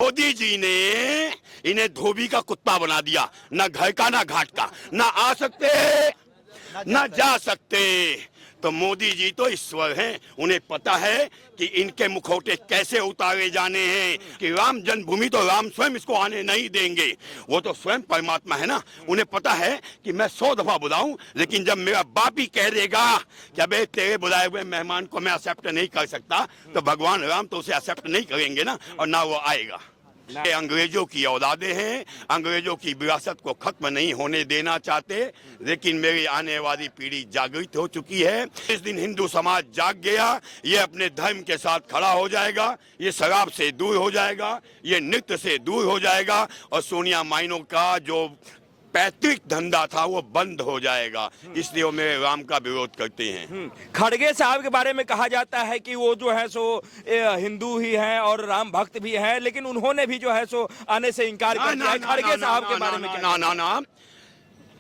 मोदी जी ने इन्हें धोबी का कुत्ता बना दिया, ना घर का ना घाट का, ना आ सकते ना जा सकते। तो मोदी जी तो ईश्वर हैं, उन्हें पता है कि इनके मुखौटे कैसे उतारे जाने हैं, कि राम जन्मभूमि तो राम स्वयं इसको आने नहीं देंगे, वो तो स्वयं परमात्मा है ना। उन्हें पता है कि मैं 100 दफा बुलाऊं, लेकिन जब मेरा बाप ही कह देगा कि अबे तेरे बुलाए हुए मेहमान को मैं एक्सेप्ट नहीं कर सकता, तो भगवान राम तो उसे एक्सेप्ट नहीं करेंगे ना, और ना वो आएगा। ये अंग्रेजों की औलादे हैं, अंग्रेजों की विरासत को खत्म नहीं होने देना चाहते, लेकिन मेरी आने वाली पीढ़ी जागृत हो चुकी है। इस दिन हिंदू समाज जाग गया, ये अपने धर्म के साथ खड़ा हो जाएगा, ये शराब से दूर हो जाएगा, ये नृत्य से दूर हो जाएगा, और सोनिया माइनो का जो पैतृक धंधा था वो बंद हो जाएगा। इसलिए वो मेरे राम का विरोध करते हैं। खड़गे साहब के बारे में कहा जाता है कि वो जो है सो हिंदू ही हैं और राम भक्त भी हैं, लेकिन उन्होंने भी जो है सो आने से इनकार कर दिया है। खड़गे साहब के बारे में ना,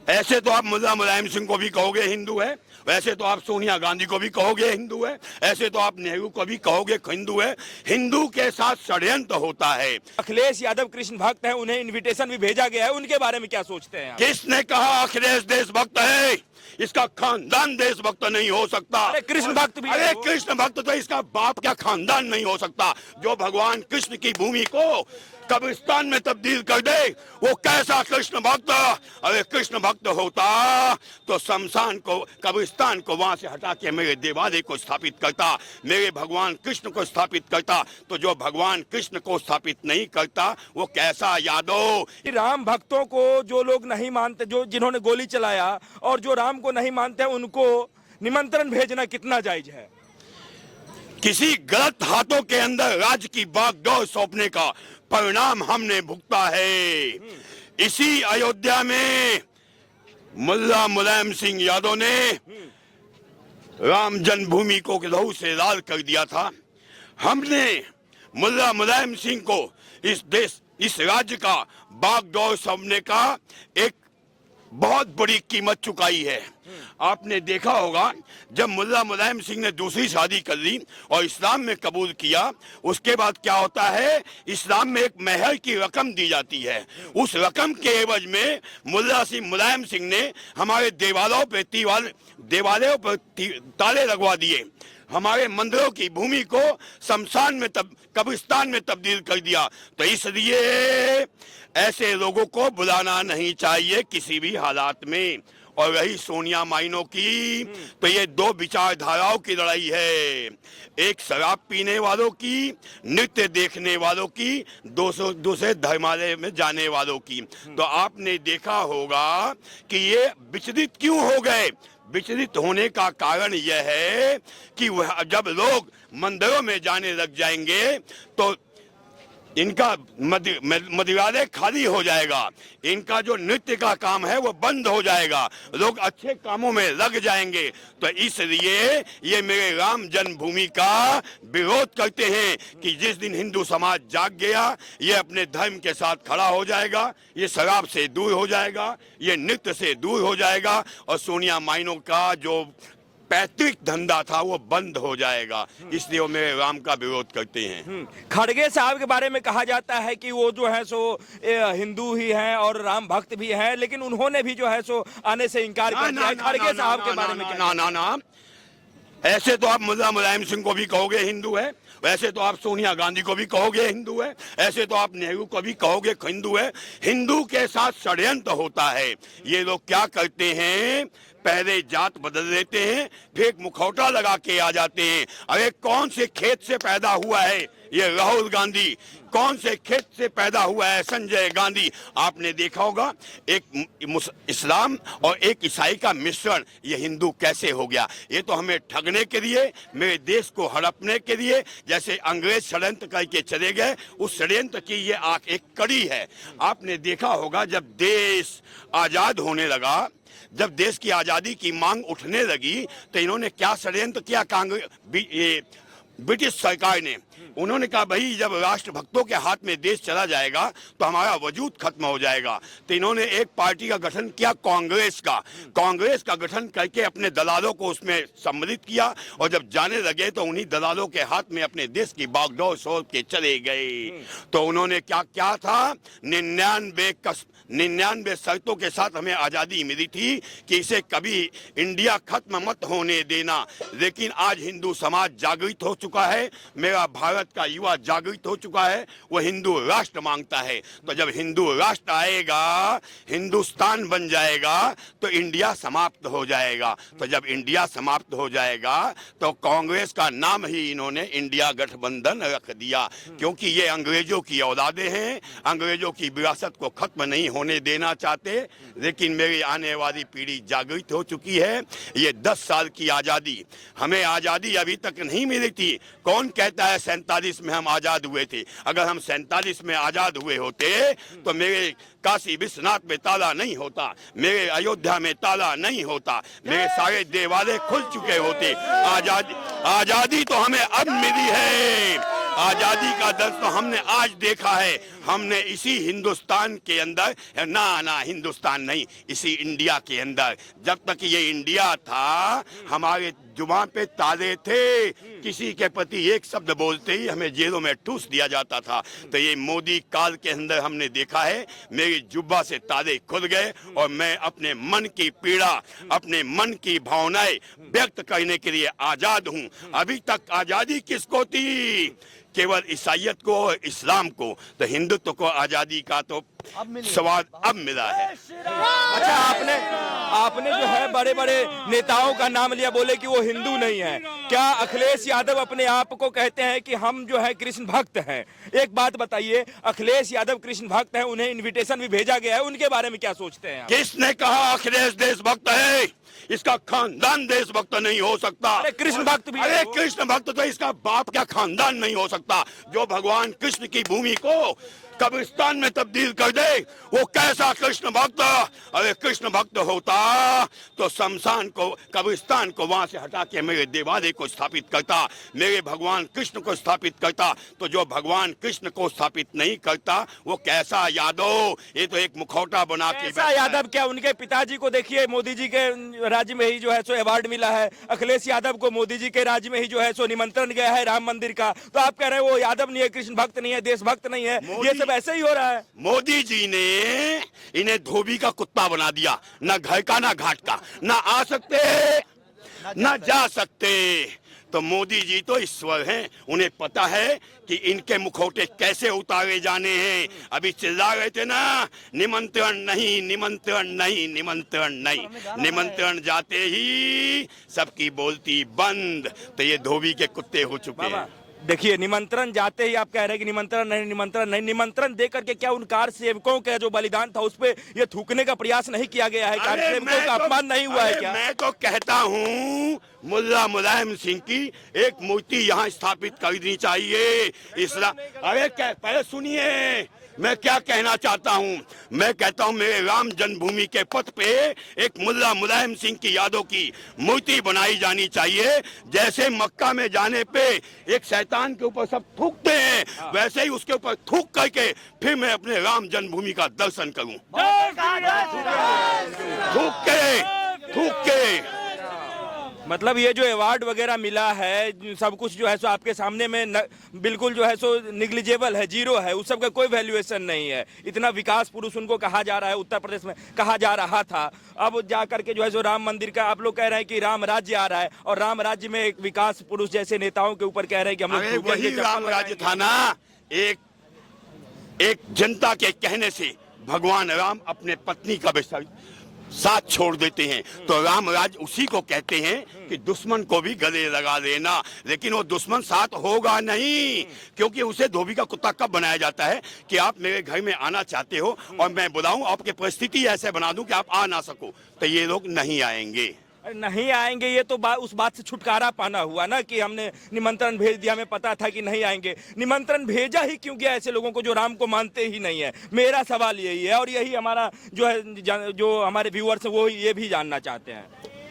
ऐसे तो आप मुल्ला मुलायम सिंह को भी कहोगे हिंदू है, वैसे तो आप सोनिया गांधी को भी कहोगे हिंदू है, ऐसे तो आप नेहरू को भी कहोगे हिंदू है। हिंदू के साथ षड्यंत्र होता है। अखिलेश यादव कृष्ण भक्त हैं, उन्हें इनविटेशन भी भेजा गया है, उनके बारे में क्या सोचते हैं? किसने कहा अखिलेश देशभक्त है? इसका खानदान देशभक्त नहीं हो सकता। अरे कृष्ण भक्त भी, अरे कृष्ण भक्त तो इसका बाप क्या खानदान नहीं हो सकता। जो भगवान कृष्ण की भूमि को कब्रिस्तान में तब्दील कर दे, वो कैसा कृष्ण भक्त? अरे कृष्ण भक्त होता तो शमशान को, कब्रिस्तान को वहां से हटा के मेरे देवालय को स्थापित करता, मेरे भगवान कृष्ण को स्थापित करता। तो जो भगवान कृष्ण को स्थापित नहीं करता वो कैसा यादव? राम भक्तों को जो लोग नहीं मानते, जो जिन्होंने गोली चलाया और जो राम को नहीं मानते, उनको निमंत्रण भेजना कितना जायज है? किसी गलत हाथों के अंदर राज्य की बागडोर सौंपने का परिणाम हमने भुगता है। इसी अयोध्या में मुल्ला मुलायम सिंह यादव ने राम जन्मभूमि को लहू से लाल कर दिया था। हमने मुल्ला मुलायम सिंह को इस राज्य का बागडोर सौंपने का एक बहुत बड़ी कीमत चुकाई है। आपने देखा होगा जब मुल्ला मुलायम सिंह ने दूसरी शादी कर ली और इस्लाम में कबूल किया, उसके बाद क्या होता है, इस्लाम में एक महर की रकम दी जाती है। उस रकम के एवज में मुल्ला मुलायम सिंह ने हमारे देवालयों पर ताले लगवा दिए, हमारे मंदिरों की भूमि को शमशान में कब्रिस्तान में तब्दील कर दिया। तो इसलिए ऐसे लोगों को बुलाना नहीं चाहिए किसी भी हालात में। और रही सोनिया माइनो की, तो ये दो विचारधाराओं की लड़ाई है, एक शराब पीने वालों की, नृत्य देखने वालों की, दूसरे धर्मालय में जाने वालों की। तो आपने देखा होगा कि ये विचलित क्यों हो गए। विचलित होने का कारण यह है कि जब लोग मंदिरों में जाने लग जाएंगे तो इनका मदिरालय खाली हो जाएगा, इनका जो नृत्य का काम है वो बंद हो जाएगा, लोग अच्छे कामों में लग जाएंगे। तो इसलिए ये मेरे राम जन्मभूमि का विरोध करते हैं कि जिस दिन हिंदू समाज जाग गया, ये अपने धर्म के साथ खड़ा हो जाएगा, ये शराब से दूर हो जाएगा, ये नृत्य से दूर हो जाएगा, और सोनिया माइनो का जो पैतृक धंधा था वो बंद हो जाएगा। इसलिए वो मेरे राम का विरोध करते हैं। खड़गे साहब के बारे में कहा जाता है कि वो जो है सो हिंदू ही हैं और राम भक्त भी हैं, लेकिन उन्होंने भी जो है सो आने से इनकार कर दिया है। खड़गे साहब के बारे में ना, ऐसे तो आप मुल्ला मुलायम सिंह को भी कहोगे हिंदू है, वैसे तो आप सोनिया गांधी को भी कहोगे हिंदू है, ऐसे तो आप नेहरू को भी कहोगे हिंदू है। हिंदू के साथ षड्यंत्र होता है। ये लोग क्या करते हैं, पहले जात बदल लेते हैं, फिर मुखौटा लगा के आ जाते हैं। अरे कौन से खेत से पैदा हुआ है ये राहुल गांधी, कौन से खेत से पैदा हुआ है संजय गांधी? आपने देखा होगा एक इस्लाम और एक ईसाई का मिश्रण, ये हिंदू कैसे हो गया? ये तो हमें ठगने के लिए, मेरे देश को हड़पने के लिए, जैसे अंग्रेज षड्यंत्र करके चले गए, उस षड्यंत्र की ये एक कड़ी है। आपने देखा होगा जब देश आजाद होने लगा, जब देश की आजादी की मांग उठने लगी, तो इन्होंने क्या षड्यंत्र किया? ब्रिटिश सरकार ने उन्होंने कहा भाई जब राष्ट्रभक्तों के हाथ में देश चला जाएगा तो हमारा वजूद खत्म हो जाएगा। तो इन्होंने एक पार्टी का गठन किया, कांग्रेस का गठन करके अपने दलालों को उसमें सम्मिलित किया, और जब जाने लगे तो उन्हीं दलालों के हाथ में अपने देश की बागडोर सौंप के चले गए। तो उन्होंने क्या क्या था, 99 शर्तों के साथ हमें आजादी मिली थी कि इसे कभी इंडिया खत्म मत होने देना। लेकिन आज हिंदू समाज जागृत हो चुका है, मेरा भारत का युवा जागृत हो चुका है, वो हिंदू राष्ट्र मांगता है। तो जब हिंदू राष्ट्र आएगा, हिंदुस्तान बन जाएगा, तो इंडिया समाप्त हो जाएगा। तो जब इंडिया समाप्त हो जाएगा तो कांग्रेस का नाम ही इन्होंने इंडिया गठबंधन रख दिया, क्योंकि ये अंग्रेजों की औलादे हैं, अंग्रेजों की विरासत को खत्म नहीं होने देना चाहते। लेकिन मेरी आने वाली पीढ़ी जागृत हो चुकी है। ये 10 साल की आजादी, हमें आजादी अभी तक नहीं मिली थी। कौन कहता है 47 में हम आजाद हुए थे? अगर हम 47 में आजाद हुए होते तो मेरे काशी विश्वनाथ में ताला नहीं होता, मेरे अयोध्या में ताला नहीं होता, मेरे सारे देवालय खुल चुके होते। आजादी तो हमें अब मिली है, आजादी का दर्द तो हमने आज देखा है। हमने इसी हिंदुस्तान के अंदर, ना हिंदुस्तान नहीं, इसी इंडिया के अंदर, जब तक ये इंडिया था हमारे जुबान पे ताले थे, किसी के प्रति एक शब्द बोलते ही हमें जेलों में ठूस दिया जाता था। तो ये मोदी काल के अंदर हमने देखा है, मेरी जुब्बा से ताले खुल गए और मैं अपने मन की पीड़ा, अपने मन की भावनाएं व्यक्त करने के लिए आजाद हूँ। अभी तक आजादी किसको थी? केवल ईसाइयत को और इस्लाम को। तो हिंदुत्व को आजादी का तो स्वाद अब मिला है। अच्छा, आपने जो है बड़े बड़े नेताओं का नाम लिया, बोले कि वो हिंदू नहीं है। क्या अखिलेश यादव अपने आप को कहते हैं कि हम जो है कृष्ण भक्त हैं? एक बात बताइए, अखिलेश यादव कृष्ण भक्त हैं, उन्हें इनविटेशन भी भेजा गया है, उनके बारे में क्या सोचते हैं? किसने कहा अखिलेश देशभक्त है? इसका खानदान देशभक्त नहीं हो सकता। अरे कृष्ण भक्त भी, अरे कृष्ण भक्त तो इसका बाप का खानदान नहीं हो सकता। जो भगवान कृष्ण की भूमि को कब्रिस्तान में तब्दील कर दे, वो कैसा कृष्ण भक्त? अरे कृष्ण भक्त होता तो शमशान को, कब्रिस्तान को वहां से हटा के मेरे देवालय को स्थापित करता, मेरे भगवान कृष्ण को स्थापित करता। तो जो भगवान कृष्ण को स्थापित नहीं करता वो कैसा यादव? ये तो एक मुखौटा बना के कैसा यादव क्या? उनके पिताजी को देखिए, मोदी जी के राज्य में ही जो है सो अवार्ड मिला है। अखिलेश यादव को मोदी जी के राज्य में ही जो है सो निमंत्रण गया है राम मंदिर का। तो आप कह रहे हैं वो यादव नहीं है, कृष्ण भक्त नहीं है, देशभक्त नहीं है? ये सब ऐसे ही हो रहा है। मोदी जी ने इन्हें धोबी का कुत्ता बना दिया, ना घर का ना घाट का, ना आ सकते ना जा सकते। तो मोदी जी तो ईश्वर हैं, उन्हें पता है कि इनके मुखौटे कैसे उतारे जाने हैं। अभी चिल्ला रहे थे ना, निमंत्रण नहीं, निमंत्रण नहीं, निमंत्रण नहीं। निमंत्रण जाते ही सबकी बोलती बंद। तो ये धोबी के कुत्ते हो चुके हैं। देखिए, निमंत्रण जाते ही आप कह रहे हैं कि निमंत्रण नहीं, निमंत्रण नहीं। निमंत्रण देकर के क्या उन कार सेवकों का जो बलिदान था उस पे ये थूकने का प्रयास नहीं किया गया है? कार सेवकों का अपमान नहीं हुआ है क्या? मैं तो कहता हूँ मुल्ला मुलायम सिंह की एक मूर्ति यहाँ स्थापित करनी चाहिए। अरे पहले सुनिए मैं क्या कहना चाहता हूँ। मैं कहता हूँ मेरे राम जन्मभूमि के पथ पे एक मुल्ला मुलायम सिंह की यादों की मूर्ति बनाई जानी चाहिए। जैसे मक्का में जाने पे एक शैतान के ऊपर सब थूकते हैं, वैसे ही उसके ऊपर थूक करके फिर मैं अपने राम जन्मभूमि का दर्शन करूँ। थूक के मतलब ये जो अवार्ड वगैरह मिला है, सब कुछ जो है सो आपके सामने में बिल्कुल जो है सो निग्लिजेबल है, जीरो है, उस सब का कोई वैल्यूएशन नहीं है। इतना विकास पुरुष उनको कहा जा रहा है, उत्तर प्रदेश में कहा जा रहा था। अब जा करके जो है सो राम मंदिर का आप लोग कह रहे हैं कि राम राज्य आ रहा है, और राम राज्य में एक विकास पुरुष जैसे नेताओं के ऊपर कह रहे हैं कि हम लोग वही राम राज्य था ना। एक जनता के कहने से भगवान राम अपने पत्नी का साथ छोड़ देते हैं। तो राम राज उसी को कहते हैं कि दुश्मन को भी गले लगा लेना। लेकिन वो दुश्मन साथ होगा नहीं, क्योंकि उसे धोबी का कुत्ता कब बनाया जाता है कि आप मेरे घर में आना चाहते हो और मैं बुलाऊं, आपकी परिस्थिति ऐसे बना दूं कि आप आ ना सको, तो ये लोग नहीं आएंगे। नहीं आएंगे, ये तो उस बात से छुटकारा पाना हुआ ना कि हमने निमंत्रण भेज दिया, हमें पता था कि नहीं आएंगे। निमंत्रण भेजा ही क्यों गया ऐसे लोगों को जो राम को मानते ही नहीं है? मेरा सवाल यही है, और यही हमारा जो है, जो हमारे व्यूअर्स हैं वो ये भी जानना चाहते हैं।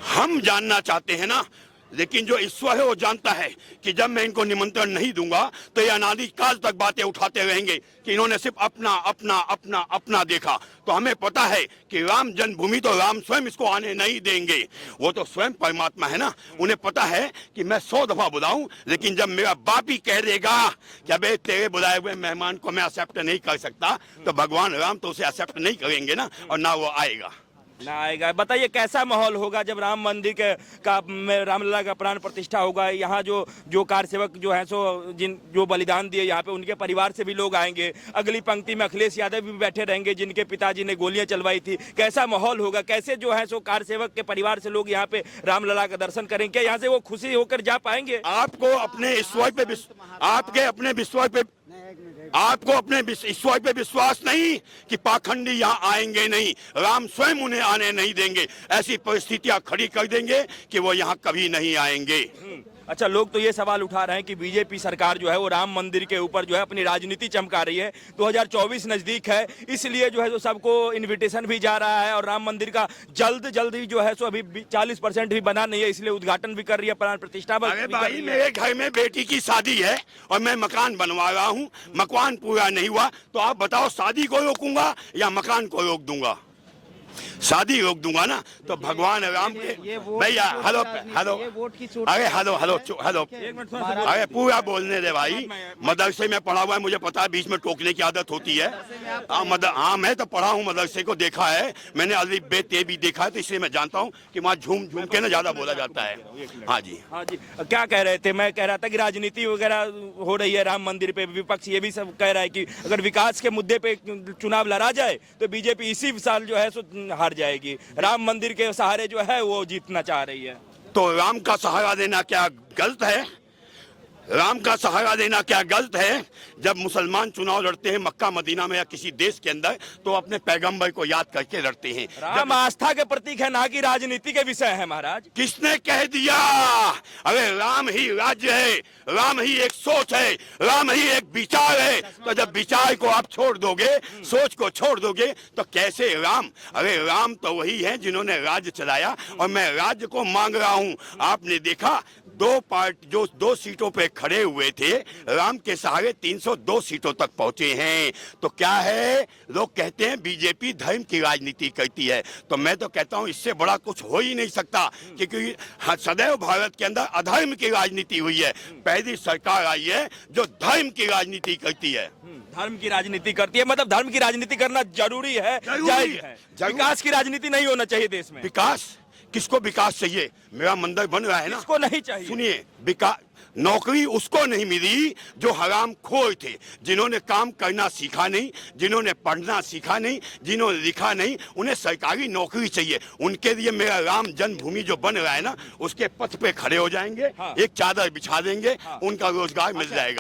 हम जानना चाहते हैं ना, लेकिन जो ईश्वर है वो जानता है कि जब मैं इनको निमंत्रण नहीं दूंगा तो ये अनादि काल तक बातें उठाते रहेंगे कि इन्होंने सिर्फ अपना अपना अपना अपना देखा। तो हमें पता है कि राम जन्मभूमि तो राम स्वयं इसको आने नहीं देंगे, वो तो स्वयं परमात्मा है ना। उन्हें पता है कि मैं 100 दफा बुलाऊं, लेकिन जब मेरा बाप ही कह देगा कि अबे तेरे बुलाए हुए मेहमान को मैं एक्सेप्ट नहीं कर सकता, तो भगवान राम तो उसे एक्सेप्ट नहीं करेंगे ना, और ना वो आएगा ना आएगा। बताइए कैसा माहौल होगा जब राम मंदिर का में रामलला का प्राण प्रतिष्ठा होगा। यहाँ जो कार सेवक जो है सो जो बलिदान दिए यहाँ पे, उनके परिवार से भी लोग आएंगे। अगली पंक्ति में अखिलेश यादव भी बैठे रहेंगे जिनके पिताजी ने गोलियां चलवाई थी। कैसा माहौल होगा, कैसे जो है सो कार सेवक के परिवार से लोग यहाँ पे रामलला का दर्शन करेंगे, क्या यहाँ से वो खुशी होकर जा पाएंगे? आपको अपने ईश्वर पे आपको अपने ईश्वर पे विश्वास नहीं कि पाखंडी यहाँ आएंगे नहीं, राम स्वयं उन्हें आने नहीं देंगे। ऐसी परिस्थितियां खड़ी कर देंगे कि वो यहाँ कभी नहीं आएंगे। अच्छा, लोग तो ये सवाल उठा रहे हैं कि बीजेपी सरकार जो है वो राम मंदिर के ऊपर जो है अपनी राजनीति चमका रही है। 2024 नजदीक है, इसलिए जो है जो सबको इनविटेशन भी जा रहा है, और राम मंदिर का जल्द ही जो है सो अभी 40% भी बना नहीं है, इसलिए उद्घाटन भी कर रही है, प्राण प्रतिष्ठा। अरे भाई, मेरे घर में बेटी की शादी है और मैं मकान बनवा रहा हूँ, मकान पूरा नहीं हुआ तो आप बताओ शादी को रोकूंगा या मकान को रोक दूंगा? शादी रोक दूंगा ना। तो भगवान राम के भैया हेलो अरे पूरा बोलने दे भाई। मदरसे में पढ़ा हुआ है, मुझे पता है बीच में टोकने की आदत होती है। हाँ मैं तो पढ़ा हूँ, मदरसे को देखा है मैंने, अली बे ते भी देखा है, तो इसलिए मैं जानता हूँ कि वहाँ झूम झूम के ना ज्यादा बोला जाता है। हाँ जी क्या कह रहे थे? मैं कह रहा था कि राजनीति वगैरह हो रही है राम मंदिर पे, विपक्ष ये भी सब कह रहा है कि अगर विकास के मुद्दे पे चुनाव लड़ा जाए तो बीजेपी इसी साल जो है सो हार जाएगी। राम मंदिर के सहारे जो है वो जीतना चाह रही है। तो राम का सहारा देना क्या गलत है? राम का सहारा देना क्या गलत है? जब मुसलमान चुनाव लड़ते हैं मक्का मदीना में या किसी देश के अंदर, तो अपने पैगंबर को याद करके लड़ते हैं। राम आस्था के प्रतीक है, ना कि राजनीति के विषय है महाराज। किसने कह दिया? अरे राम ही राज्य है, राम ही एक सोच है, राम ही एक विचार है। तो जब विचार को आप छोड़ दोगे, सोच को छोड़ दोगे, तो कैसे राम? अरे राम तो वही है जिन्होंने राज्य चलाया, और मैं राज्य को मांग रहा हूँ। आपने देखा जो 2 सीटों पे खड़े हुए थे, राम के सहारे 302 सीटों तक पहुंचे हैं। तो क्या है, लोग कहते हैं बीजेपी धर्म की राजनीति करती है, तो मैं तो कहता हूं इससे बड़ा कुछ हो ही नहीं सकता, क्योंकि सदैव भारत के अंदर अधर्म की राजनीति हुई है। पहली सरकार आई है जो धर्म की राजनीति करती है। धर्म की राजनीति करती है, मतलब धर्म की राजनीति करना जरूरी है, जायज है। विकास की राजनीति नहीं होना चाहिए देश में। विकास किसको विकास चाहिए? मेरा मंदिर बन रहा है ना, किसको नहीं चाहिए? सुनिए, विकास नौकरी उसको नहीं मिली जो हराम खोर थे, जिन्होंने काम करना सीखा नहीं, जिन्होंने पढ़ना सीखा नहीं, जिन्होंने लिखा नहीं, उन्हें सरकारी नौकरी चाहिए। उनके लिए मेरा राम जन्मभूमि जो बन रहा है ना, उसके पथ पे खड़े हो जाएंगे। हाँ। एक चादर बिछा देंगे। हाँ। उनका रोजगार मिल जाएगा।